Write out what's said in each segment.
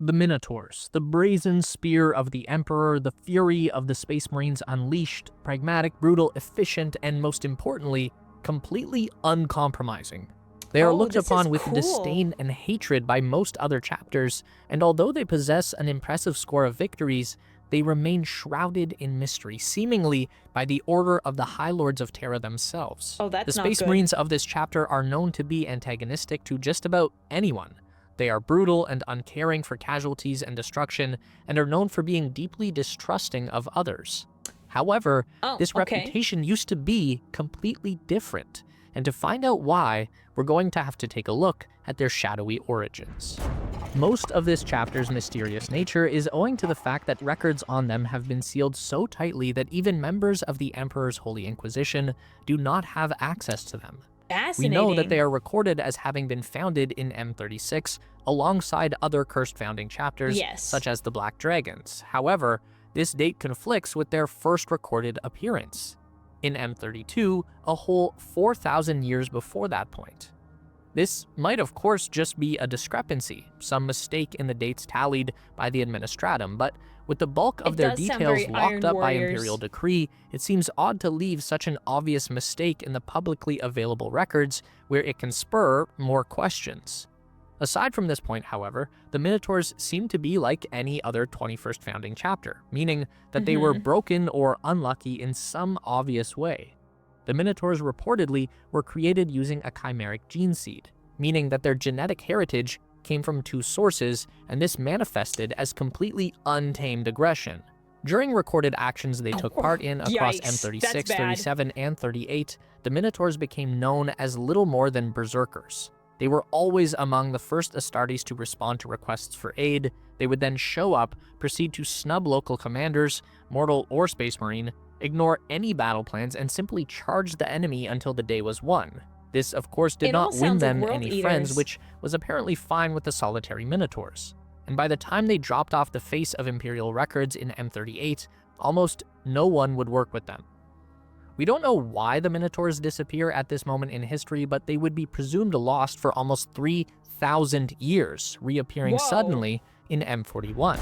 The Minotaurs, the brazen spear of the Emperor, the fury of the Space Marines unleashed, pragmatic, brutal, efficient, and most importantly, completely uncompromising. They are looked upon with disdain and hatred by most other chapters, and although they possess an impressive score of victories, they remain shrouded in mystery, seemingly by the order of the High Lords of Terra themselves. Oh, that's the not Space good. Marines of this chapter are known to be antagonistic to just about anyone. They are brutal and uncaring for casualties and destruction, and are known for being deeply distrusting of others. However, this reputation used to be completely different, and to find out why, we're going to have to take a look at their shadowy origins. Most of this chapter's mysterious nature is owing to the fact that records on them have been sealed so tightly that even members of the Emperor's Holy Inquisition do not have access to them. We know that they are recorded as having been founded in M36 alongside other cursed founding chapters, such as the Black Dragons. However, this date conflicts with their first recorded appearance in M32, a whole 4,000 years before that point. This might of course just be a discrepancy, some mistake in the dates tallied by the Administratum, but with the bulk of their details locked up by Imperial decree, it seems odd to leave such an obvious mistake in the publicly available records where it can spur more questions. Aside from this point, however, the Minotaurs seem to be like any other 21st founding chapter, meaning that they were broken or unlucky in some obvious way. The Minotaurs reportedly were created using a chimeric gene seed, meaning that their genetic heritage came from two sources, and this manifested as completely untamed aggression. During recorded actions they took part in across M36, 37, and 38, the Minotaurs became known as little more than berserkers. They were always among the first Astartes to respond to requests for aid. They would then show up, proceed to snub local commanders, mortal or space marine, ignore any battle plans, and simply charge the enemy until the day was won. This, of course, did not win them any friends, which was apparently fine with the solitary Minotaurs. And by the time they dropped off the face of Imperial records in M38, almost no one would work with them. We don't know why the Minotaurs disappear at this moment in history, but they would be presumed lost for almost 3,000 years, reappearing suddenly in M41.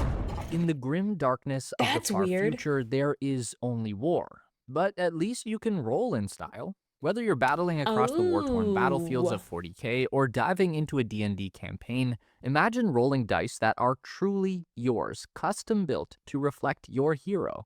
In the grim darkness of the far future, there is only war. But at least you can roll in style. Whether you're battling across the war-torn battlefields of 40k or diving into a D&D campaign, imagine rolling dice that are truly yours, custom-built to reflect your hero.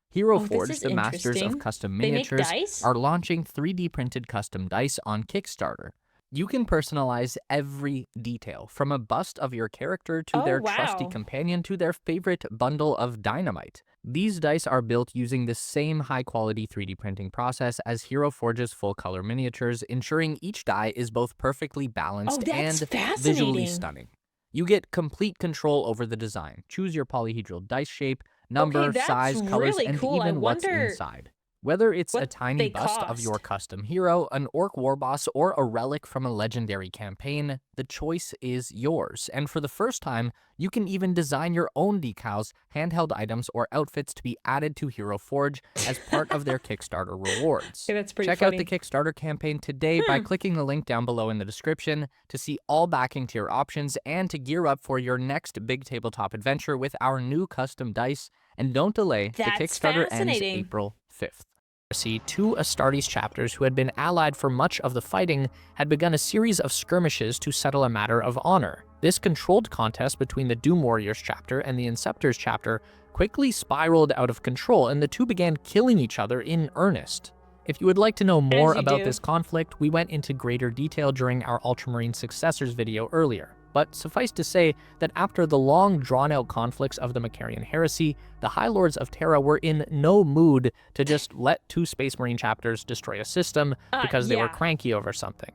Hero Forge, the masters of custom miniatures, are launching 3D printed custom dice on Kickstarter. You can personalize every detail, from a bust of your character to their trusty companion to their favorite bundle of dynamite. These dice are built using the same high-quality 3D printing process as Hero Forge's full-color miniatures, ensuring each die is both perfectly balanced and visually stunning. You get complete control over the design. Choose your polyhedral dice shape, number, size, colors, and even what's inside. Whether it's a tiny bust of your custom hero, an orc warboss, or a relic from a legendary campaign, the choice is yours. And for the first time, you can even design your own decals, handheld items, or outfits to be added to Hero Forge as part of their Kickstarter rewards. Check out the Kickstarter campaign today by clicking the link down below in the description to see all backing tier options and to gear up for your next big tabletop adventure with our new custom dice. And don't delay, the Kickstarter ends April 5th. Two Astartes chapters who had been allied for much of the fighting had begun a series of skirmishes to settle a matter of honor. This controlled contest between the Doom Warriors chapter and the Inceptors chapter quickly spiraled out of control, and the two began killing each other in earnest. If you would like to know more about this conflict, we went into greater detail during our Ultramarine Successors video earlier. But suffice to say that after the long, drawn-out conflicts of the Macarian Heresy, the High Lords of Terra were in no mood to just let two Space Marine chapters destroy a system because they were cranky over something.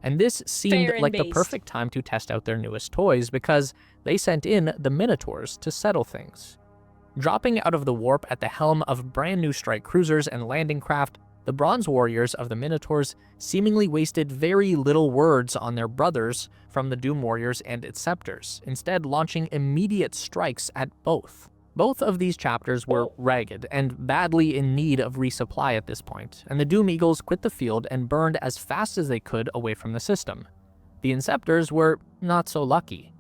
And this seemed like the perfect time to test out their newest toys, because they sent in the Minotaurs to settle things. Dropping out of the warp at the helm of brand new strike cruisers and landing craft, the Bronze Warriors of the Minotaurs seemingly wasted very little words on their brothers from the Doom Warriors and Inceptors, instead launching immediate strikes at both. Both of these chapters were ragged and badly in need of resupply at this point, and the Doom Eagles quit the field and burned as fast as they could away from the system. The Inceptors were not so lucky.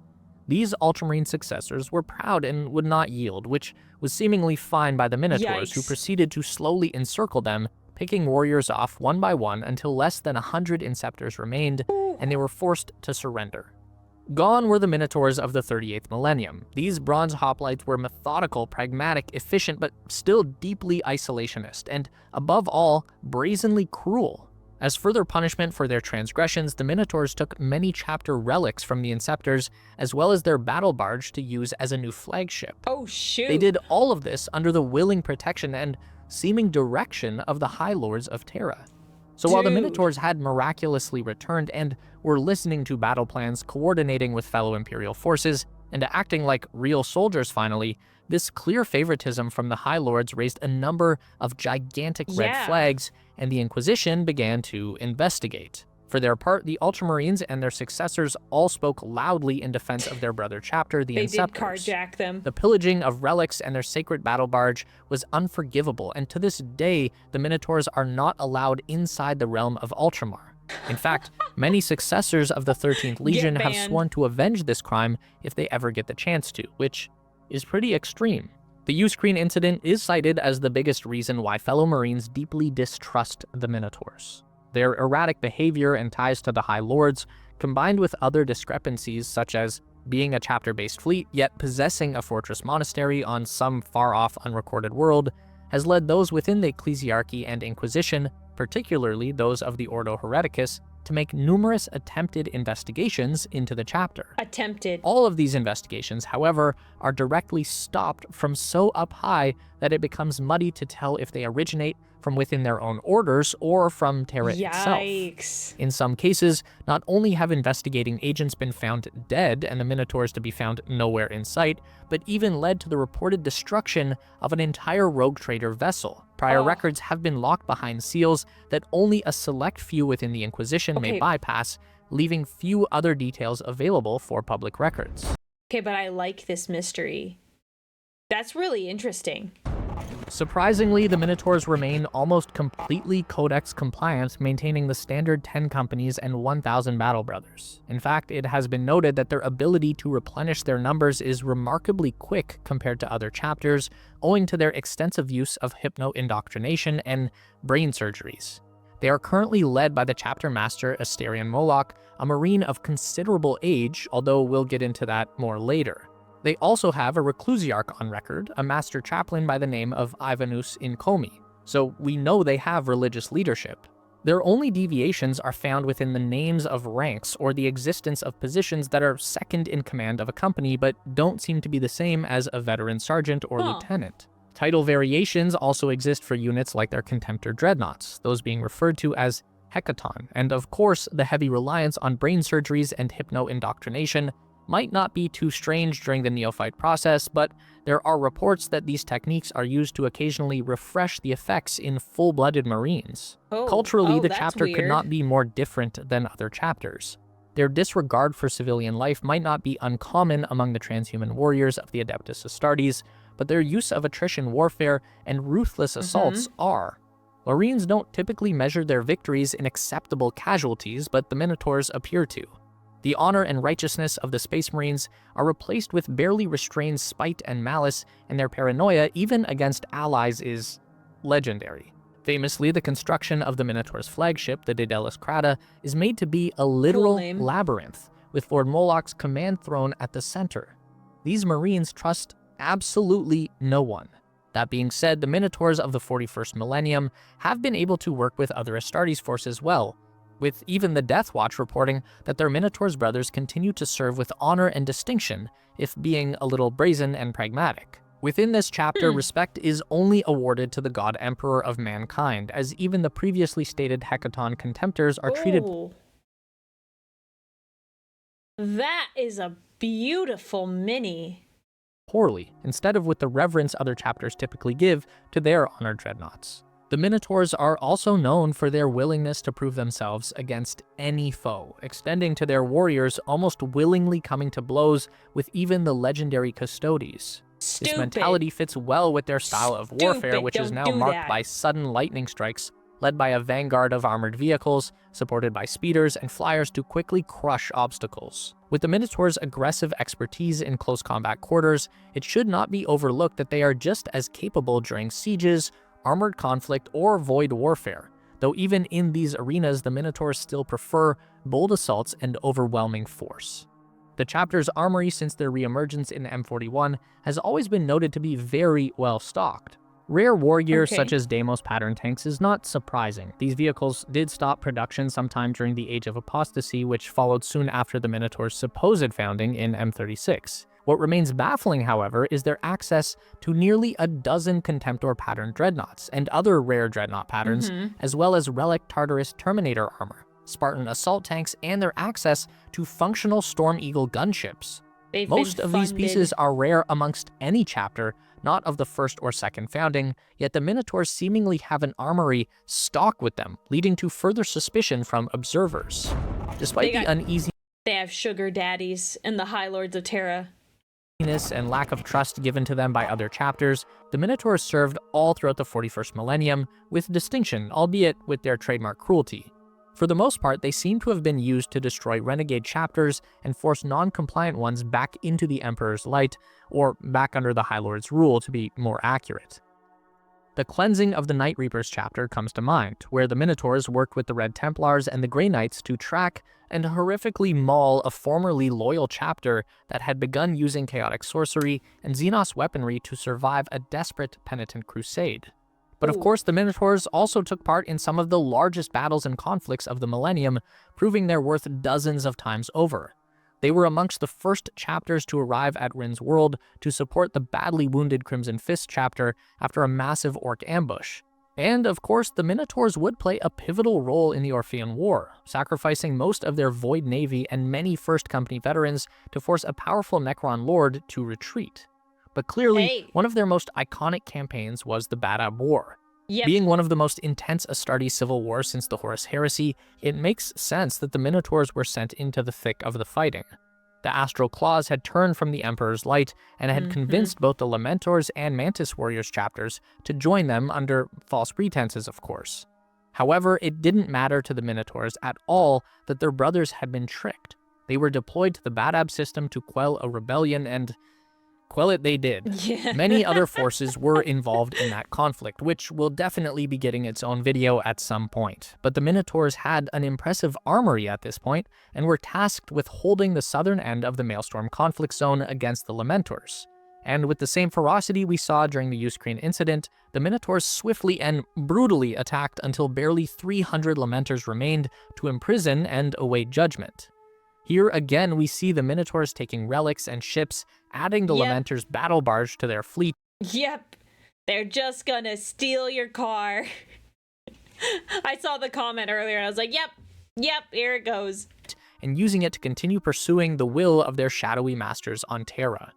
These Ultramarine successors were proud and would not yield, which was seemingly fine by the Minotaurs, who proceeded to slowly encircle them, picking warriors off one by one until less than 100 Inceptors remained, and they were forced to surrender. Gone were the Minotaurs of the 38th millennium. These bronze hoplites were methodical, pragmatic, efficient, but still deeply isolationist, and above all, brazenly cruel. As further punishment for their transgressions, the Minotaurs took many chapter relics from the Inceptors, as well as their battle barge to use as a new flagship. Oh, shoot. They did all of this under the willing protection and seeming direction of the High Lords of Terra. So while the Minotaurs had miraculously returned and were listening to battle plans, coordinating with fellow Imperial forces, and acting like real soldiers finally, this clear favoritism from the High Lords raised a number of gigantic red flags, and the Inquisition began to investigate. For their part, the Ultramarines and their successors all spoke loudly in defense of their brother chapter, the Inceptors. They did carjack them. The pillaging of relics and their sacred battle barge was unforgivable, and to this day, the Minotaurs are not allowed inside the realm of Ultramar. In fact, many successors of the 13th Legion have sworn to avenge this crime if they ever get the chance to, which is pretty extreme. The Uscreen incident is cited as the biggest reason why fellow Marines deeply distrust the Minotaurs. Their erratic behavior and ties to the High Lords, combined with other discrepancies such as being a chapter-based fleet yet possessing a fortress monastery on some far-off unrecorded world, has led those within the Ecclesiarchy and Inquisition, particularly those of the Ordo Hereticus, to make numerous attempted investigations into the chapter. All of these investigations, however, are directly stopped from so up high that it becomes muddy to tell if they originate from within their own orders or from Terra itself. In some cases, not only have investigating agents been found dead and the Minotaurs to be found nowhere in sight, but even led to the reported destruction of an entire rogue trader vessel. Prior records have been locked behind seals that only a select few within the Inquisition may bypass, leaving few other details available for public records. Okay, but I like this mystery. That's really interesting. Surprisingly, the Minotaurs remain almost completely Codex compliant, maintaining the standard 10 companies and 1,000 battle brothers. In fact, it has been noted that their ability to replenish their numbers is remarkably quick compared to other chapters, owing to their extensive use of hypno-indoctrination and brain surgeries. They are currently led by the chapter master Asterion Moloch, a Marine of considerable age, although we'll get into that more later. They also have a Reclusiarch on record, a master chaplain by the name of Ivanus Incomi, so we know they have religious leadership. Their only deviations are found within the names of ranks or the existence of positions that are second in command of a company but don't seem to be the same as a veteran sergeant or lieutenant. Title variations also exist for units like their Contemptor dreadnoughts, those being referred to as Hecaton, and of course the heavy reliance on brain surgeries and hypno-indoctrination might not be too strange during the neophyte process, but there are reports that these techniques are used to occasionally refresh the effects in full-blooded Marines. Culturally, the chapter could not be more different than other chapters. Their disregard for civilian life might not be uncommon among the transhuman warriors of the Adeptus Astartes, but their use of attrition warfare and ruthless assaults are. Marines don't typically measure their victories in acceptable casualties, but the Minotaurs appear to. The honor and righteousness of the Space Marines are replaced with barely restrained spite and malice, and their paranoia, even against allies, is legendary. Famously, the construction of the Minotaur's flagship, the Daedalus Crata, is made to be a literal labyrinth, with Lord Moloch's command throne at the center. These Marines trust absolutely no one. That being said, the Minotaurs of the 41st millennium have been able to work with other Astartes forces well, with even the Death Watch reporting that their Minotaurs brothers continue to serve with honor and distinction, if being a little brazen and pragmatic. Within this chapter, respect is only awarded to the God Emperor of mankind, as even the previously stated Hecaton Contemptors are treated. That is a beautiful mini. Poorly, instead of with the reverence other chapters typically give to their honored dreadnoughts. The Minotaurs are also known for their willingness to prove themselves against any foe, extending to their warriors almost willingly coming to blows with even the legendary Custodes. This mentality fits well with their style of warfare, which is now marked by sudden lightning strikes, led by a vanguard of armored vehicles, supported by speeders and flyers to quickly crush obstacles. With the Minotaurs' aggressive expertise in close combat quarters, it should not be overlooked that they are just as capable during sieges, armored conflict, or void warfare, though even in these arenas the Minotaurs still prefer bold assaults and overwhelming force. The chapter's armory since their reemergence in M41 has always been noted to be very well stocked. Rare war gear such as Deimos pattern tanks is not surprising. These vehicles did stop production sometime during the Age of Apostasy, which followed soon after the Minotaurs' supposed founding in M36. What remains baffling, however, is their access to nearly a dozen Contemptor pattern dreadnoughts and other rare dreadnought patterns, as well as Relic Tartarus Terminator armor, Spartan assault tanks, and their access to functional Storm Eagle gunships. Most of these pieces are rare amongst any chapter, not of the first or second founding, yet the Minotaurs seemingly have an armory stocked with them, leading to further suspicion from observers. Despite the uneasiness they have sugar daddies and the High Lords of Terra and lack of trust given to them by other chapters, the Minotaurs served all throughout the 41st millennium with distinction, albeit with their trademark cruelty. For the most part, they seem to have been used to destroy renegade chapters and force non-compliant ones back into the Emperor's light, or back under the High Lord's rule to be more accurate. The Cleansing of the Night Reapers chapter comes to mind, where the Minotaurs worked with the Red Templars and the Grey Knights to track and horrifically maul a formerly loyal chapter that had begun using chaotic sorcery and Xenos weaponry to survive a desperate penitent crusade. But of course, the Minotaurs also took part in some of the largest battles and conflicts of the millennium, proving their worth dozens of times over. They were amongst the first chapters to arrive at Rin's world to support the badly wounded Crimson Fist chapter after a massive orc ambush. And of course, the Minotaurs would play a pivotal role in the Orphean War, sacrificing most of their Void Navy and many First Company veterans to force a powerful Necron Lord to retreat. But clearly, one of their most iconic campaigns was the Badab War. Being one of the most intense Astartes civil wars since the Horus Heresy, it makes sense that the Minotaurs were sent into the thick of the fighting. The Astral Claws had turned from the Emperor's light and had convinced both the Lamentors and Mantis Warriors chapters to join them under false pretenses, of course. However, it didn't matter to the Minotaurs at all that their brothers had been tricked. They were deployed to the Badab system to quell a rebellion, and quell it they did. Many other forces were involved in that conflict, which will definitely be getting its own video at some point. But the Minotaurs had an impressive armory at this point, and were tasked with holding the southern end of the Maelstrom conflict zone against the Lamentors. And with the same ferocity we saw during the Uscreen incident, the Minotaurs swiftly and brutally attacked until barely 300 Lamentors remained to imprison and await judgment. Here again, we see the Minotaurs taking relics and ships, adding the Lamentors' battle barge to their fleet. They're just gonna steal your car. I saw the comment earlier and I was like, yep, here it goes. And using it to continue pursuing the will of their shadowy masters on Terra.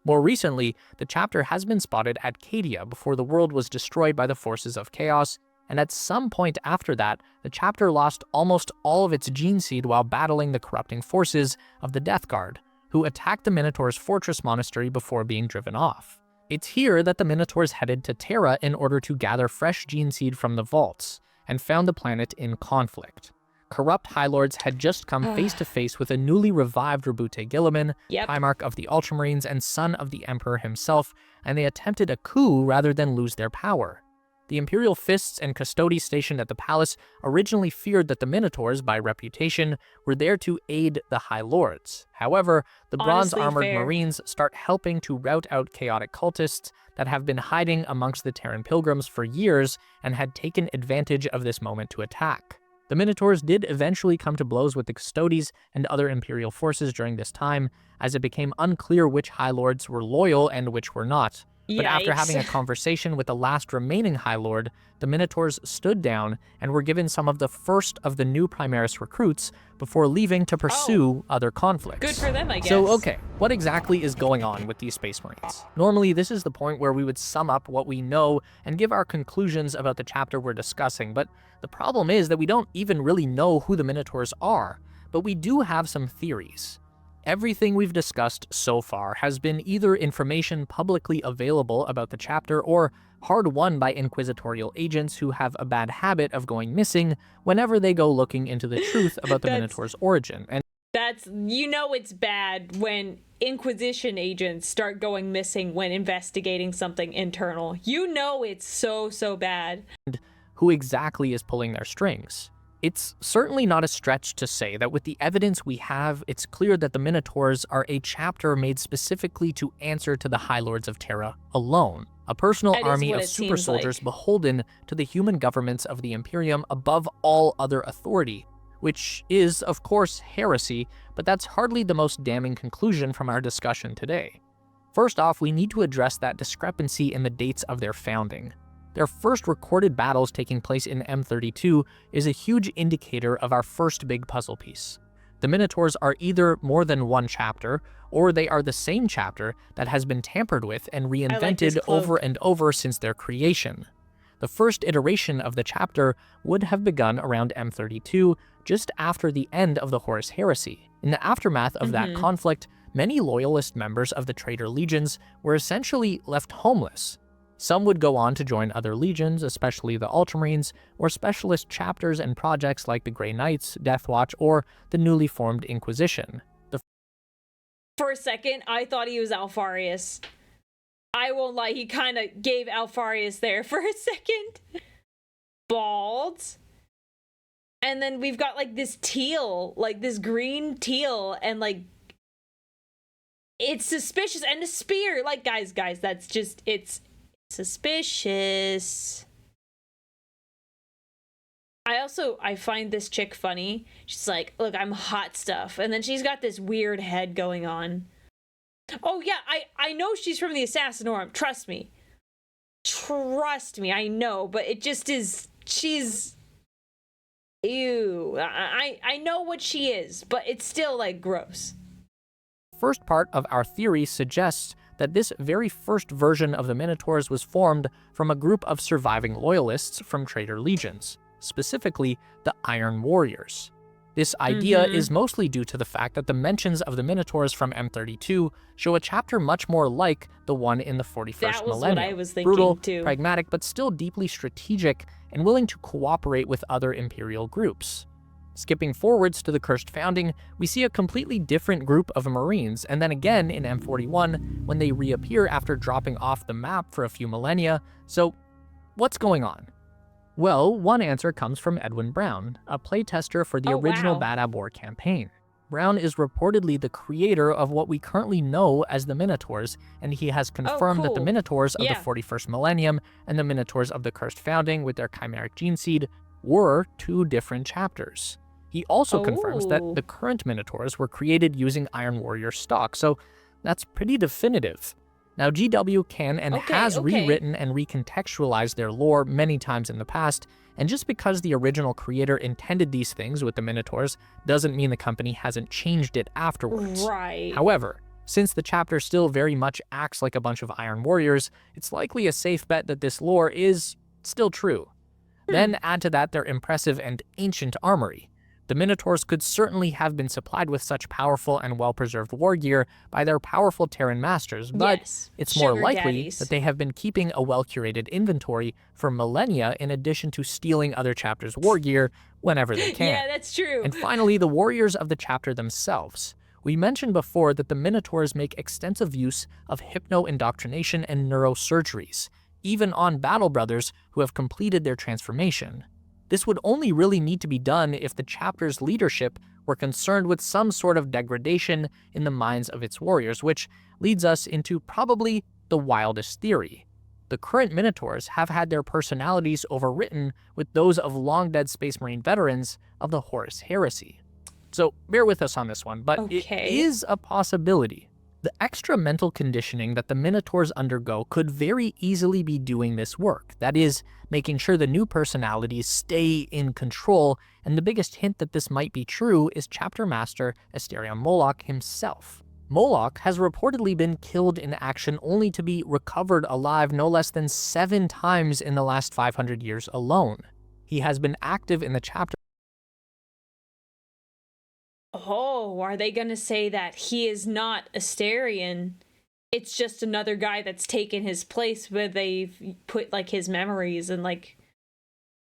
More recently, the chapter has been spotted at Cadia before the world was destroyed by the forces of chaos, and at some point after that, the chapter lost almost all of its gene seed while battling the corrupting forces of the Death Guard, who attacked the Minotaurs' fortress monastery before being driven off. It's here that the Minotaurs headed to Terra in order to gather fresh gene seed from the vaults, and found the planet in conflict. Corrupt High Lords had just come face to face with a newly revived Rabute Gilliman, Primarch of the Ultramarines and son of the Emperor himself, and they attempted a coup rather than lose their power. The Imperial Fists and Custodes stationed at the palace originally feared that the Minotaurs, by reputation, were there to aid the High Lords. However, the bronze-armored Marines start helping to rout out chaotic cultists that have been hiding amongst the Terran pilgrims for years and had taken advantage of this moment to attack. The Minotaurs did eventually come to blows with the Custodes and other Imperial forces during this time, as it became unclear which High Lords were loyal and which were not. But after having a conversation with the last remaining High Lord, the Minotaurs stood down and were given some of the first of the new Primaris recruits before leaving to pursue other conflicts. Good for them, I guess. So, okay, what exactly is going on with these Space Marines? Normally, this is the point where we would sum up what we know and give our conclusions about the chapter we're discussing, but the problem is that we don't even really know who the Minotaurs are, but we do have some theories. Everything we've discussed so far has been either information publicly available about the chapter or hard-won by inquisitorial agents who have a bad habit of going missing whenever they go looking into the truth about the Minotaur's origin. And it's bad when Inquisition agents start going missing when investigating something internal. It's so bad. Who exactly is pulling their strings? It's certainly not a stretch to say that with the evidence we have, it's clear that the Minotaurs are a chapter made specifically to answer to the High Lords of Terra alone, a personal army of super soldiers beholden to the human governments of the Imperium above all other authority, which is, of course, heresy, but that's hardly the most damning conclusion from our discussion today. First off, we need to address that discrepancy in the dates of their founding. Their first recorded battles taking place in M32 is a huge indicator of our first big puzzle piece. The Minotaurs are either more than one chapter, or they are the same chapter that has been tampered with and reinvented over and over since their creation. The first iteration of the chapter would have begun around M32, just after the end of the Horus Heresy. In the aftermath of that conflict, many loyalist members of the traitor legions were essentially left homeless. Some would go on to join other legions, especially the Ultramarines, or specialist chapters and projects like the Grey Knights, Death Watch, or the newly formed Inquisition. For a second, I thought he was Alfarius. I won't lie, he kind of gave Alfarius there for a second. Bald. And then we've got, this teal, this green teal, and, it's suspicious. And a spear. Guys, that's just, it's suspicious. I find this chick funny. She's like, look, I'm hot stuff. And then she's got this weird head going on. Oh yeah, I know she's from the Assassinorium. Trust me, I know, but it just is, she's, ew. I know what she is, but it's still, gross. First part of our theory suggests that this very first version of the Minotaurs was formed from a group of surviving loyalists from traitor legions, specifically the Iron Warriors. This idea is mostly due to the fact that the mentions of the Minotaurs from M32 show a chapter much more like the one in the 41st millennium. What I was thinking, brutal, too. Pragmatic, but still deeply strategic and willing to cooperate with other Imperial groups. Skipping forwards to the Cursed Founding, we see a completely different group of Marines, and then again in M41 when they reappear after dropping off the map for a few millennia. So, what's going on? Well, one answer comes from Edwin Brown, a playtester for the original Bad Ab War campaign. Brown is reportedly the creator of what we currently know as the Minotaurs, and he has confirmed that the Minotaurs of the 41st millennium and the Minotaurs of the Cursed Founding with their chimeric gene seed were two different chapters. He also confirms that the current Minotaurs were created using Iron Warrior stock, so that's pretty definitive. Now, GW can and has rewritten and recontextualized their lore many times in the past, and just because the original creator intended these things with the Minotaurs doesn't mean the company hasn't changed it afterwards. Right. However, since the chapter still very much acts like a bunch of Iron Warriors, it's likely a safe bet that this lore is still true. Then add to that their impressive and ancient armory. The Minotaurs could certainly have been supplied with such powerful and well-preserved war gear by their powerful Terran masters, but it's more likely that they have been keeping a well-curated inventory for millennia in addition to stealing other chapters' war gear whenever they can. Yeah, that's true. And finally, the warriors of the chapter themselves. We mentioned before that the Minotaurs make extensive use of hypno-indoctrination and neurosurgeries, even on battle brothers who have completed their transformation. This would only really need to be done if the chapter's leadership were concerned with some sort of degradation in the minds of its warriors, which leads us into probably the wildest theory. The current Minotaurs have had their personalities overwritten with those of long-dead Space Marine veterans of the Horus Heresy. So bear with us on this one, but it is a possibility. The extra mental conditioning that the Minotaurs undergo could very easily be doing this work. That is, making sure the new personalities stay in control, and the biggest hint that this might be true is Chapter Master Asterion Moloch himself. Moloch has reportedly been killed in action only to be recovered alive no less than 7 times in the last 500 years alone. He has been active in the chapter Oh, are they gonna say that he is not Asterion? It's just another guy that's taken his place where they've put, like, his memories and, like,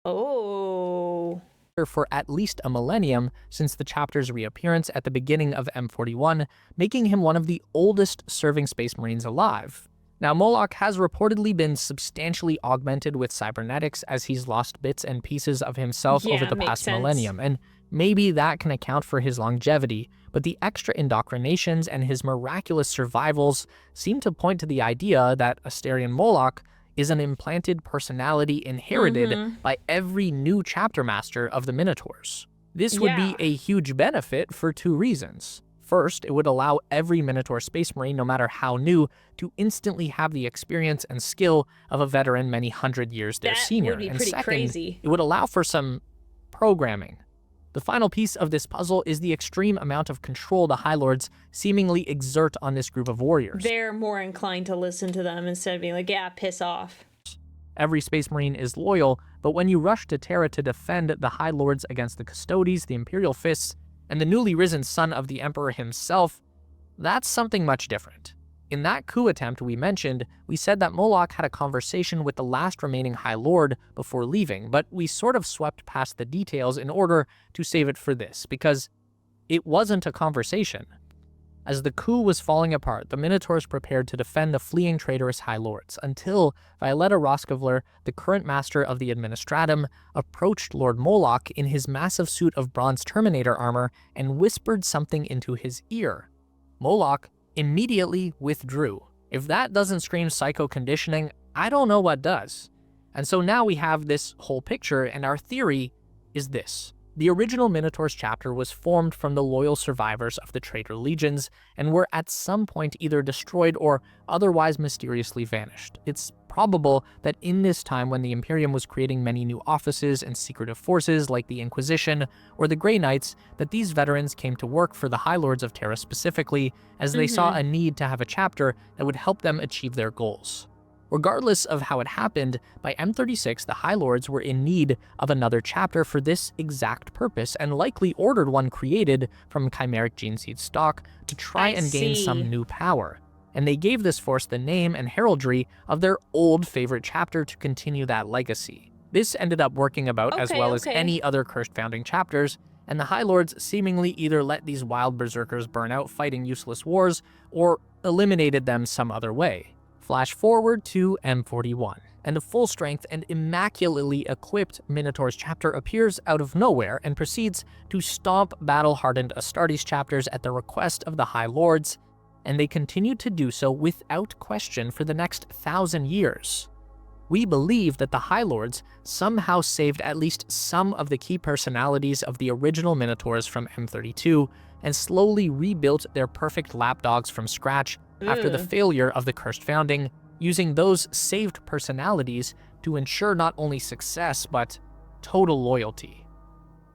oh. For at least a millennium since the chapter's reappearance at the beginning of M41, making him one of the oldest serving Space Marines alive. Now, Moloch has reportedly been substantially augmented with cybernetics as he's lost bits and pieces of himself over the past millennium, and maybe that can account for his longevity, but the extra indoctrinations and his miraculous survivals seem to point to the idea that Asterion Moloch is an implanted personality inherited by every new chapter master of the Minotaurs. This would be a huge benefit for two reasons. First, it would allow every Minotaur Space Marine, no matter how new, to instantly have the experience and skill of a veteran many hundred years their senior. Would be and pretty second, crazy. it would allow for some programming. The final piece of this puzzle is the extreme amount of control the High Lords seemingly exert on this group of warriors. They're more inclined to listen to them instead of being like, yeah, piss off. Every Space Marine is loyal, but when you rush to Terra to defend the High Lords against the Custodes, the Imperial Fists, and the newly risen son of the Emperor himself, that's something much different. In that coup attempt we mentioned, we said that Moloch had a conversation with the last remaining High Lord before leaving, but we sort of swept past the details in order to save it for this, because it wasn't a conversation. As the coup was falling apart, the Minotaurs prepared to defend the fleeing traitorous High Lords, until Violetta Roskavler, the current master of the Administratum, approached Lord Moloch in his massive suit of bronze Terminator armor and whispered something into his ear. Moloch immediately withdrew. If that doesn't scream psycho conditioning, I don't know what does. And so now we have this whole picture, and our theory is this. The original Minotaurs chapter was formed from the loyal survivors of the traitor legions and were at some point either destroyed or otherwise mysteriously vanished. It's probable that in this time when the Imperium was creating many new offices and secretive forces like the Inquisition or the Grey Knights, that these veterans came to work for the High Lords of Terra specifically as they saw a need to have a chapter that would help them achieve their goals. Regardless of how it happened, by M36 the High Lords were in need of another chapter for this exact purpose, and likely ordered one created from chimeric gene seed stock to try and gain some new power. And they gave this force the name and heraldry of their old favorite chapter to continue that legacy. This ended up working about as well as any other cursed founding chapters, and the High Lords seemingly either let these wild berserkers burn out fighting useless wars, or eliminated them some other way. Flash forward to M41, and a full-strength and immaculately equipped Minotaurs chapter appears out of nowhere and proceeds to stomp battle-hardened Astartes chapters at the request of the High Lords, and they continue to do so without question for the next 1,000 years. We believe that the High Lords somehow saved at least some of the key personalities of the original Minotaurs from M32 and slowly rebuilt their perfect lapdogs from scratch after the failure of the Cursed Founding, using those saved personalities to ensure not only success, but total loyalty.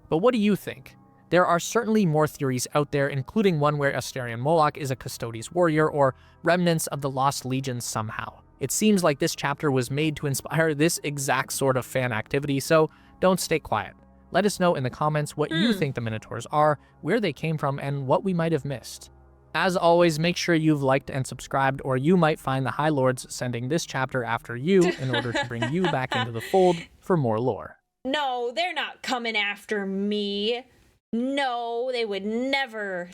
But what do you think? There are certainly more theories out there, including one where Asterion Moloch is a Custodes warrior or remnants of the Lost Legions somehow. It seems like this chapter was made to inspire this exact sort of fan activity, so don't stay quiet. Let us know in the comments what you think the Minotaurs are, where they came from, and what we might have missed. As always, make sure you've liked and subscribed, or you might find the High Lords sending this chapter after you in order to bring you back into the fold for more lore. No, they're not coming after me. No, they would never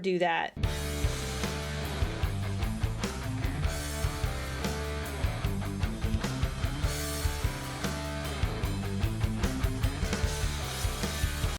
do that.